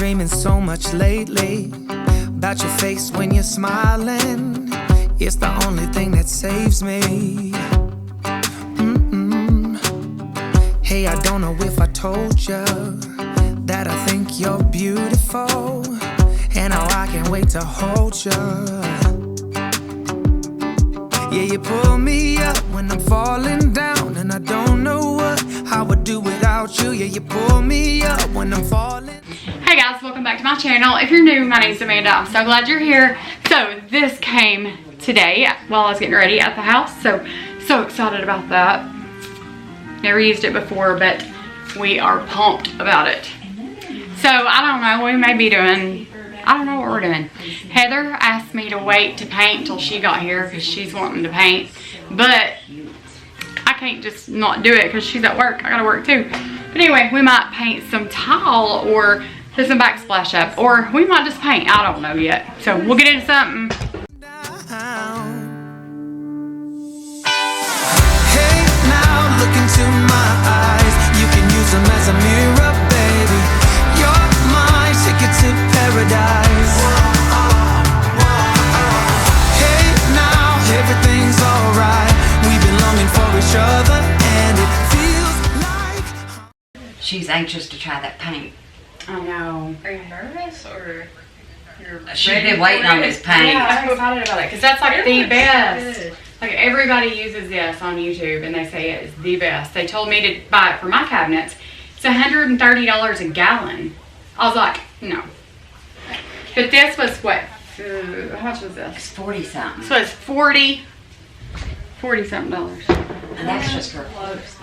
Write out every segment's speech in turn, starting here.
dreaming so much lately about your face when you're smiling. It's the only thing that saves me. Hey, I don't know if I told you that I think you're beautiful, and how I can't wait to hold you. Yeah, you pull me up when I'm falling down, and I don't know how I would do without you. Yeah, you pull me up when I'm falling. Hey guys, welcome back to my channel. If you're new, my name's Amanda. I'm so glad you're here. So this came today while I was getting ready at the house. So excited about that. Never used it before, but we are pumped about it. So I don't know, we may be doing, I don't know what we're doing. Heather asked me to wait to paint till she got here because she's wanting to paint. But I can't just not do it because she's at work. I gotta work too. But anyway, we might paint some tile or put some backsplash up, or we might just paint. I don't know yet. So we'll get into something. Hey, now look into my eyes. You can use them as a mirror, baby. You're my ticket to paradise. Hey, now everything's alright. We've been longing for each other, and it feels like she's anxious to try that paint. I know. Are you nervous or She's been waiting on this paint. Yeah, I'm excited about it because that's like the best. Like everybody uses this on YouTube and they say it is the best. They told me to buy it for my cabinets. It's $130 a gallon. I was like, no. But this was what? How much was this? It's 40 something. So it's 40 something dollars. And that's just for clothes.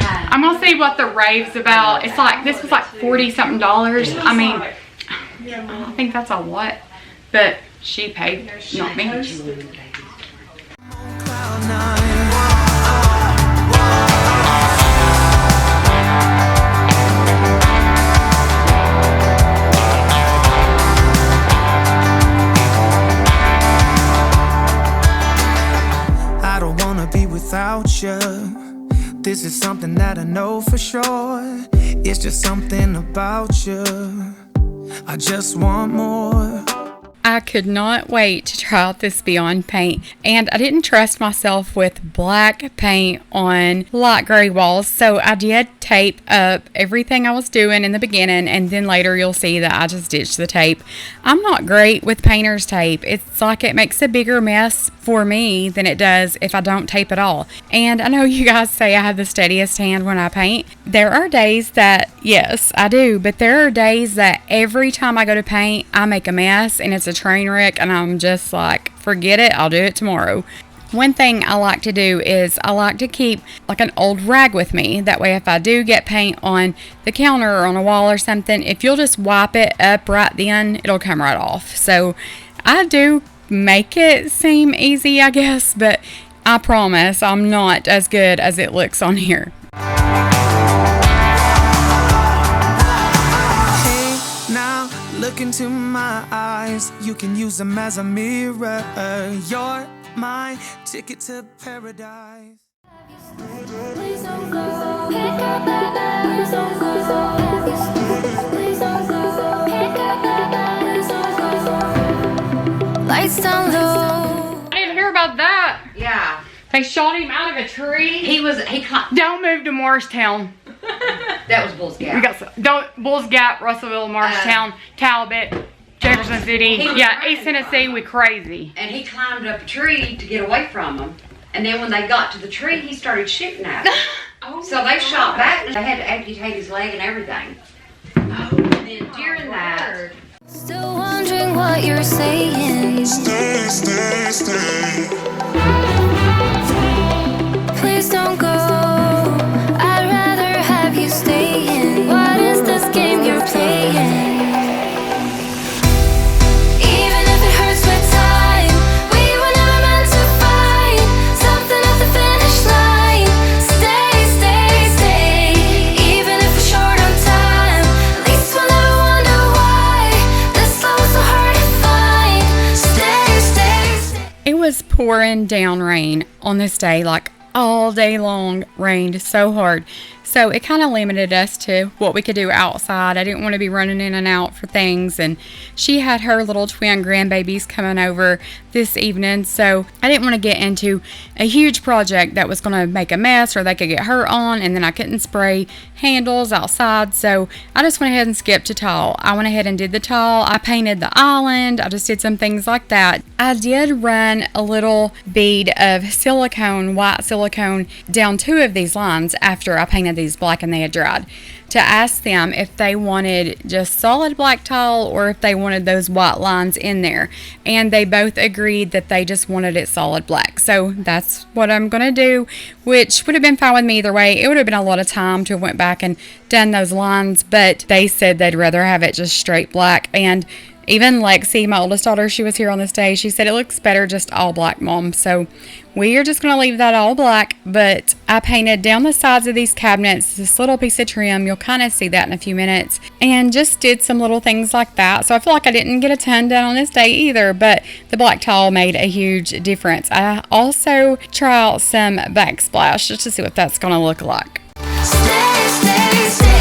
I'm gonna see what the rave's about. It's like, this was like 40 something dollars. I mean, I think that's a lot, but she paid, not me. I don't wanna be without you. This is something that I know for sure. It's just something about you. I just want more. I could not wait to try out this Beyond paint, and I didn't trust myself with black paint on light gray walls, so I did tape up everything I was doing in the beginning, and then later you'll see that I just ditched the tape. I'm not great with painter's tape. It's like it makes a bigger mess for me than it does if I don't tape at all. And I know you guys say I have the steadiest hand when I paint. There are days that, yes, I do, but there are days that every time I go to paint, I make a mess and it's a train wreck, and I'm just like, forget it, I'll do it tomorrow. One thing I like to do is I like to keep like an old rag with me. That way if I do get paint on the counter or on a wall or something, if you'll just wipe it up right then, it'll come right off. So I do make it seem easy, I guess, but I promise I'm not as good as it looks on here. Look into my eyes, you can use them as a mirror. You're my ticket to paradise. Please don't go. Pick up that bag. Please don't go. Please don't go. Pick up that bag. Please don't go. Lights down low. I didn't hear about that. Yeah. They shot him out of a tree. He Don't move to Morristown. That was Bull's Gap. We got Bull's Gap, Russellville, Morristown, Talbot, Jefferson City. Yeah, East Tennessee, we crazy. And he climbed up a tree to get away from them. And then when they got to the tree, he started shooting at them. So they shot back, and they had to amputate his leg and everything. And then during that, Still wondering what you're saying. Stay, stay, stay. Please don't go. I'd rather have you staying. What is this game you're playing? Even if it hurts with time, we were never meant to fight. Something at the finish line. Stay, stay, stay. Even if we're short on time, at least we'll never wonder why this love was so hard to find. Stay, stay, stay. It was pouring down rain on this day, like all day long, rained so hard. So it kind of limited us to what we could do outside. I didn't want to be running in and out for things. And she had her little twin grandbabies coming over this evening. So I didn't want to get into a huge project that was going to make a mess or they could get hurt on. And then I couldn't spray handles outside. So I just went ahead and skipped to tile. I went ahead and did the tile. I painted the island. I just did some things like that. I did run a little bead of silicone, white silicone, down 2 of these lines after I painted these black and they had dried, to ask them if they wanted just solid black tile or if they wanted those white lines in there. And they both agreed that they just wanted it solid black. So that's what I'm going to do, which would have been fine with me either way. It would have been a lot of time to have went back and done those lines, but they said they'd rather have it just straight black. And even Lexi, my oldest daughter, she was here on this day, she said it looks better just all black, Mom. So we are just going to leave that all black, but I painted down the sides of these cabinets this little piece of trim. You'll kind of see that in a few minutes. And just did some little things like that. So I feel like I didn't get a ton done on this day either, but the black tile made a huge difference. I also try out some backsplash just to see what that's going to look like. Stay, stay, stay.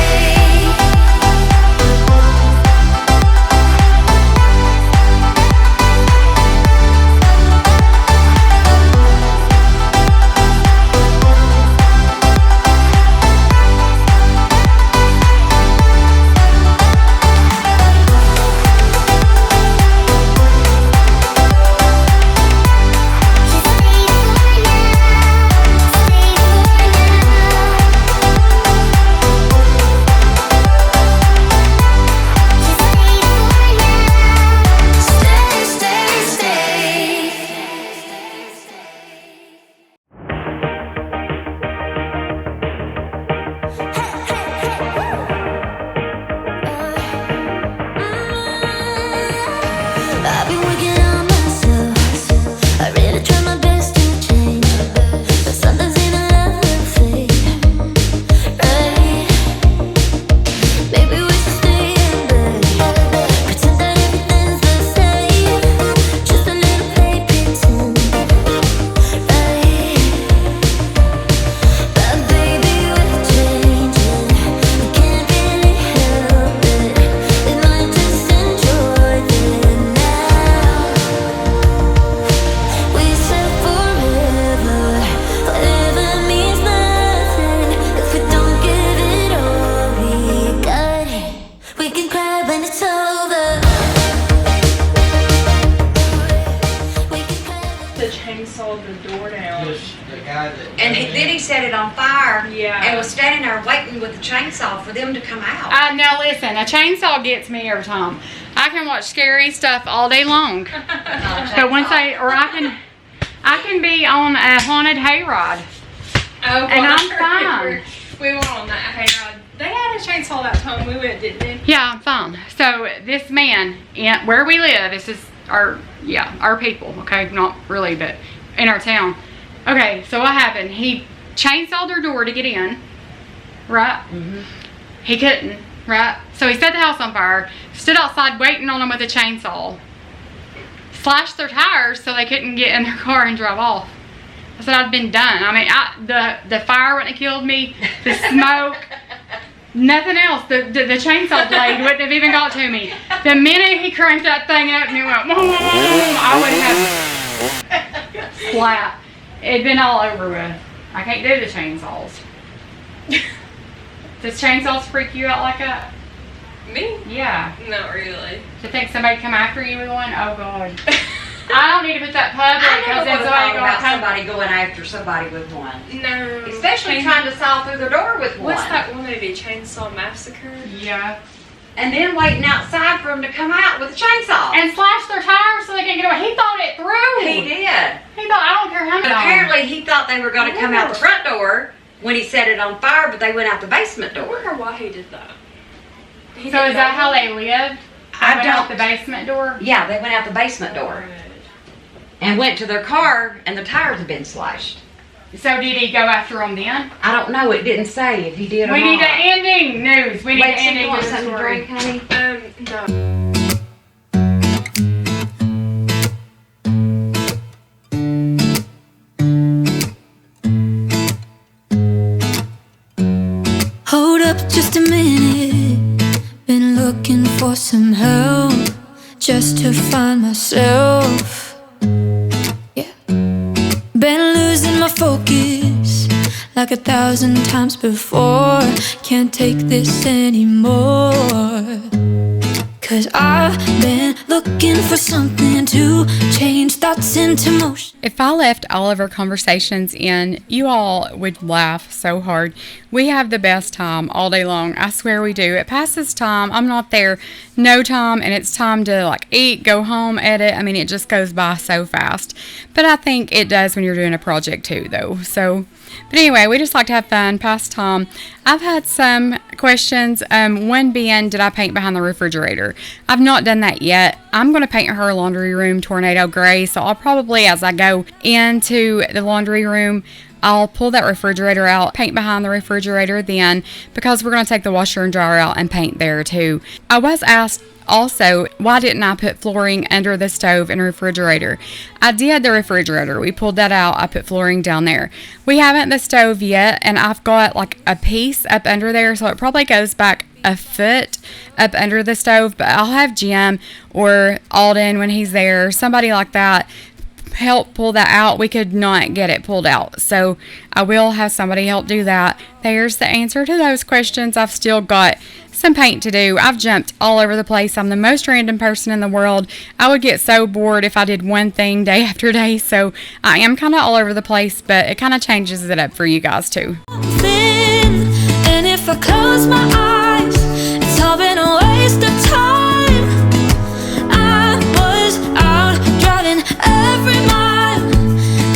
I've been working on myself. I really try my best to change, but sometimes in a love will fade, right? Maybe we should stay in bed, pretend that everything's the same, just a little play pretend, right? But baby, we're changing, we can't really help it. We might just enjoy it now. We said forever, forever means nothing if we don't give it all we got. We can cry when it's over. We can cry. The chainsaw the door down. The guy that. And then he set it on fire. Yeah. And was standing there waiting with the chainsaw for them to come out. Now listen, a chainsaw gets me every time. I can watch scary stuff all day long. But once I can be on a haunted hayride. Oh, And I'm fine. We went on that hayride. They had a chainsaw that time we went, didn't they? Yeah, I'm fine. So this man, where we live, this is our people, okay? Not really, but in our town. Okay, so what happened? He chainsawed their door to get in, right? Mm-hmm. He couldn't, right? So he set the house on fire, stood outside waiting on them with a chainsaw, slashed their tires so they couldn't get in their car and drive off. I said I'd been done. I mean, the fire wouldn't have killed me, the smoke, nothing else. The chainsaw blade wouldn't have even got to me. The minute he cranked that thing up and it went, boom, boom, boom, I would have splat. It'd been all over with. I can't do the chainsaws. Does chainsaws freak you out like that? Me? Yeah. Not really. To think somebody come after you with one? Oh God. I don't need to put that public I because never then would have somebody thought gonna about come. somebody going after somebody with one. No. Especially trying to saw through the door with one. What's that one movie, Chainsaw Massacre? Yeah. And then waiting outside for them to come out with a chainsaw. And slash their tires so they can't get away. He thought it through. He did. He thought, I don't care how But many. apparently he thought they were going to come out the front door when he set it on fire, but they went out the basement I door. wonder why he did that. He So didn't is that know. how they lived? I They went out don't- the basement door? Yeah, they went out the basement door and went to their car, and the tires had been slashed. So did he go after them then? I don't know. It didn't say if he did or We not. need an ending news. We need an Lexi, ending you want to the something to story. drink, honey? No. just a minute. Been looking for some help just to find myself. Yeah. Been losing my focus like 1,000 times before. Can't take this anymore. 'Cause I've been looking for something to change thoughts into motion. If I left all of our conversations in, you all would laugh so hard. We have the best time all day long. I swear we do. It passes time. I'm not there no time, and it's time to like eat, go home, edit. I mean, it just goes by so fast. But I think it does when you're doing a project too, though. But anyway, we just like to have fun, pass time. I've had some questions. One being, did I paint behind the refrigerator? I've not done that yet. I'm going to paint her laundry room tornado gray, so I'll probably, as I go into the laundry room, I'll pull that refrigerator out, paint behind the refrigerator then, because we're going to take the washer and dryer out and paint there too. I was asked also, why didn't I put flooring under the stove and refrigerator? I did the refrigerator. We pulled that out. I put flooring down there. We haven't the stove yet, and I've got like a piece up under there, so it probably goes back a foot up under the stove, but I'll have Jim or Alden when he's there, somebody like that, help pull that out. We could not get it pulled out, so I will have somebody help do that. There's the answer to those questions. I've still got some paint to do. I've jumped all over the place. I'm the most random person in the world. I would get so bored if I did one thing day after day, so I am kind of all over the place, but it kind of changes it up for you guys too. And if I close my eyes, it's all been a waste of time. I was out driving every mile,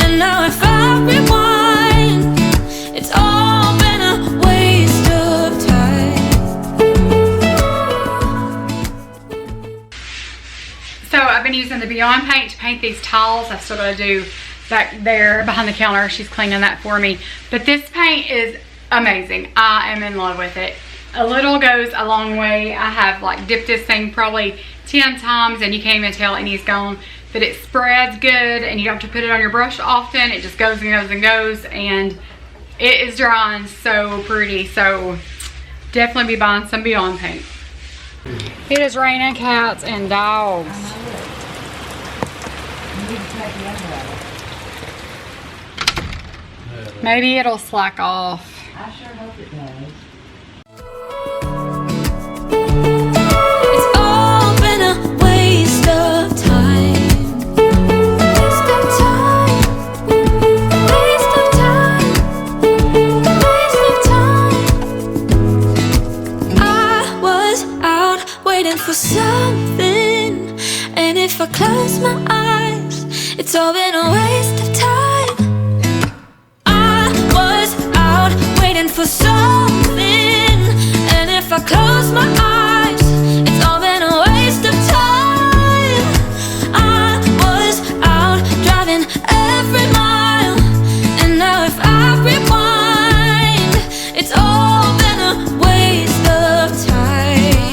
and now if I rewind, it's all been a waste of time. So I've been using the Beyond paint to paint these tiles. I've still got to do back there behind the counter. She's cleaning that for me. But this paint is amazing. I am in love with it. A little goes a long way. I have like dipped this thing probably 10 times and you can't even tell any's gone. But it spreads good and you don't have to put it on your brush often. It just goes and goes and goes, and it is drying so pretty. So definitely be buying some Beyond paint. It is raining cats and dogs. Maybe it'll slack off. I sure hope it does. It's all been a waste of time. Waste of time. Waste of time. Waste of time. I was out waiting for something, and if I close my eyes, it's all been a waste of time. For something, and if I close my eyes, it's all been a waste of time. I was out driving every mile, and now if I rewind, it's all been a waste of time.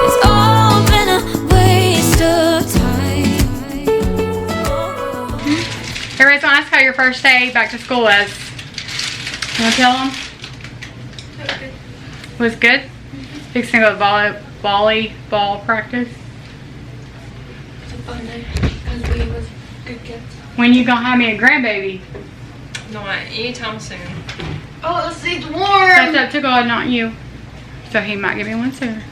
It's all been a waste of time. Everybody's gonna ask how your first day back to school was. You wanna tell them? Was good? Fixing to go to volleyball practice. It's a fun day because we was good kids. When you gonna have me a grandbaby? Not anytime soon. Oh, the seat's warm. That's up to God, not you. So he might give me one sooner.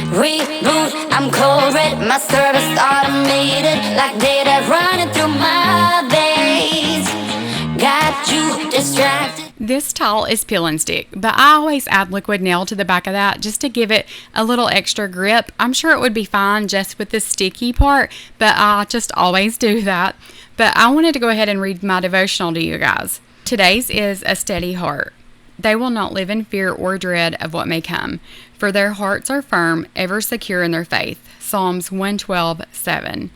Reboot, I'm cold red, my service automated, like data running through my veins. Got you distracted. This towel is peel and stick, but I always add liquid nail to the back of that just to give it a little extra grip. I'm sure it would be fine just with the sticky part, but I just always do that. But I wanted to go ahead and read my devotional to you guys. Today's is a steady heart. They will not live in fear or dread of what may come, for their hearts are firm, ever secure in their faith. Psalms 112:7.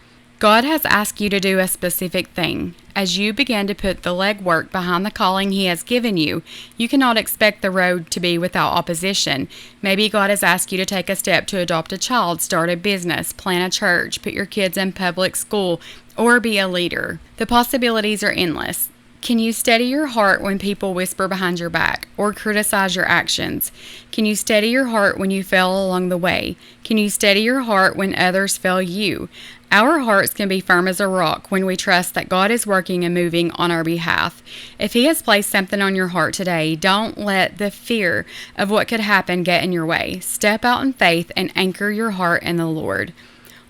God has asked you to do a specific thing. As you begin to put the legwork behind the calling He has given you, you cannot expect the road to be without opposition. Maybe God has asked you to take a step to adopt a child, start a business, plant a church, put your kids in public school, or be a leader. The possibilities are endless. Can you steady your heart when people whisper behind your back or criticize your actions? Can you steady your heart when you fail along the way? Can you steady your heart when others fail you? Our hearts can be firm as a rock when we trust that God is working and moving on our behalf. If He has placed something on your heart today, don't let the fear of what could happen get in your way. Step out in faith and anchor your heart in the Lord.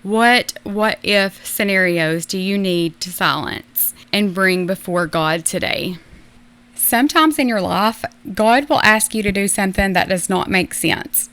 What if scenarios do you need to silence and bring before God today? Sometimes in your life, God will ask you to do something that does not make sense.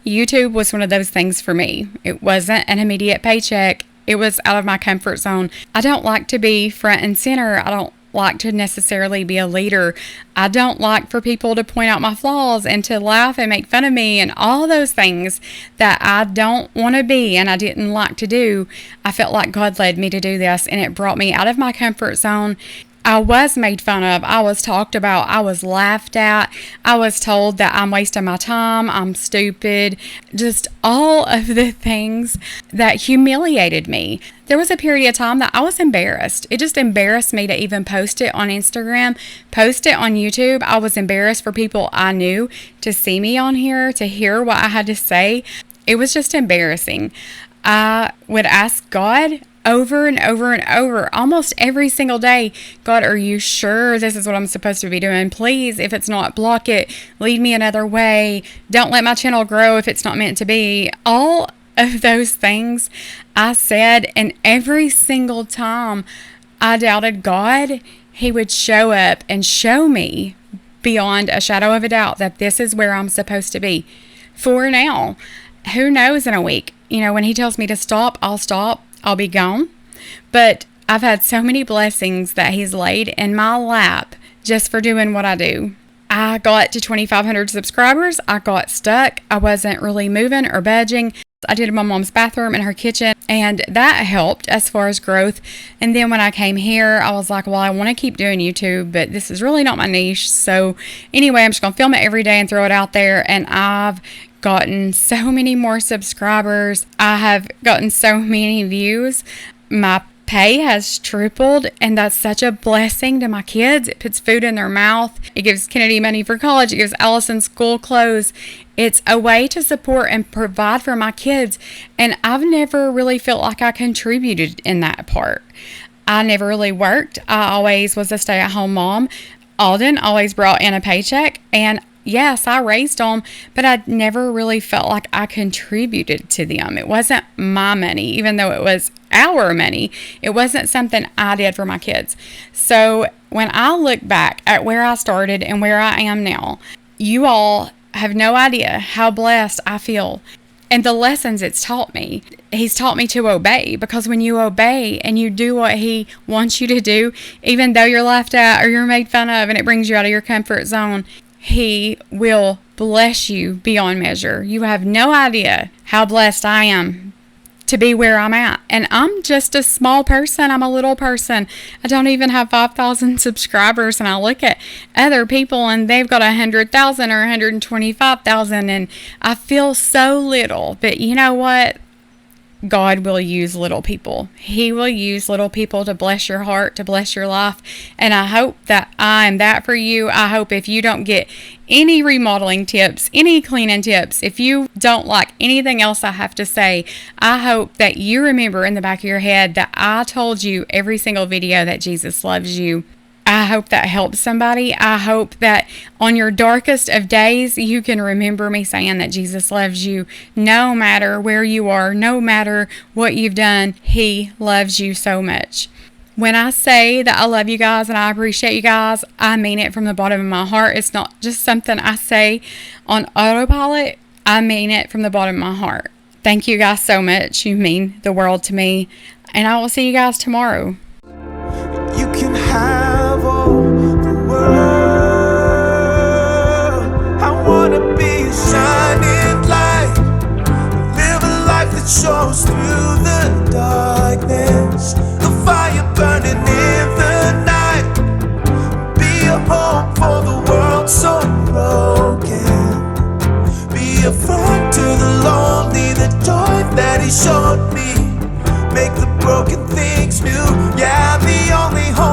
YouTube was one of those things for me. It wasn't an immediate paycheck. It was out of my comfort zone. I don't like to be front and center. I don't like to necessarily be a leader. I don't like for people to point out my flaws and to laugh and make fun of me and all those things that I don't want to be and I didn't like to do. I felt like God led me to do this, and it brought me out of my comfort zone. I was made fun of. I was talked about. I was laughed at. I was told that I'm wasting my time. I'm stupid. Just all of the things that humiliated me. There was a period of time that I was embarrassed. It just embarrassed me to even post it on Instagram, post it on YouTube. I was embarrassed for people I knew to see me on here, to hear what I had to say. It was just embarrassing. I would ask God over and over and over, almost every single day, God, are you sure this is what I'm supposed to be doing? Please, if it's not, block it. Lead me another way. Don't let my channel grow if it's not meant to be. All of those things I said, and every single time I doubted God, He would show up and show me beyond a shadow of a doubt that this is where I'm supposed to be. For now, who knows in a week? When He tells me to stop, I'll stop. I'll be gone. But I've had so many blessings that He's laid in my lap just for doing what I do. I got to 2,500 subscribers. I got stuck. I wasn't really moving or budging. I did my mom's bathroom and her kitchen, and that helped as far as growth. And then when I came here, I was like, well, I want to keep doing YouTube, but this is really not my niche. So anyway, I'm just going to film it every day and throw it out there. And I've gotten so many more subscribers. I have gotten so many views. My pay has tripled, and that's such a blessing to my kids. It puts food in their mouth. It gives Kennedy money for college. It gives Allison school clothes. It's a way to support and provide for my kids, and I've never really felt like I contributed in that part. I never really worked. I always was a stay-at-home mom. Alden always brought in a paycheck, and yes, I raised them, but I never really felt like I contributed to them. It wasn't my money, even though it was our money. It wasn't something I did for my kids. So when I look back at where I started and where I am now, you all have no idea how blessed I feel. And the lessons it's taught me. He's taught me to obey, because when you obey and you do what He wants you to do, even though you're laughed at or you're made fun of and it brings you out of your comfort zone, He will bless you beyond measure. You have no idea how blessed I am to be where I'm at. And I'm just a small person. I'm a little person. I don't even have 5,000 subscribers. And I look at other people and they've got 100,000 or 125,000. And I feel so little. But you know what? God will use little people. He will use little people to bless your heart, to bless your life. And I hope that I am that for you. I hope if you don't get any remodeling tips, any cleaning tips, if you don't like anything else I have to say, I hope that you remember in the back of your head that I told you every single video that Jesus loves you. I hope that helps somebody. I hope that on your darkest of days, you can remember me saying that Jesus loves you no matter where you are, no matter what you've done. He loves you so much. When I say that I love you guys and I appreciate you guys, I mean it from the bottom of my heart. It's not just something I say on autopilot. I mean it from the bottom of my heart. Thank you guys so much. You mean the world to me. And I will see you guys tomorrow. You can have all the world. I wanna be a shining light, live a life that shows through the darkness. Be a friend to the lonely, the joy that he showed me. Make the broken things new. Yeah, the only hope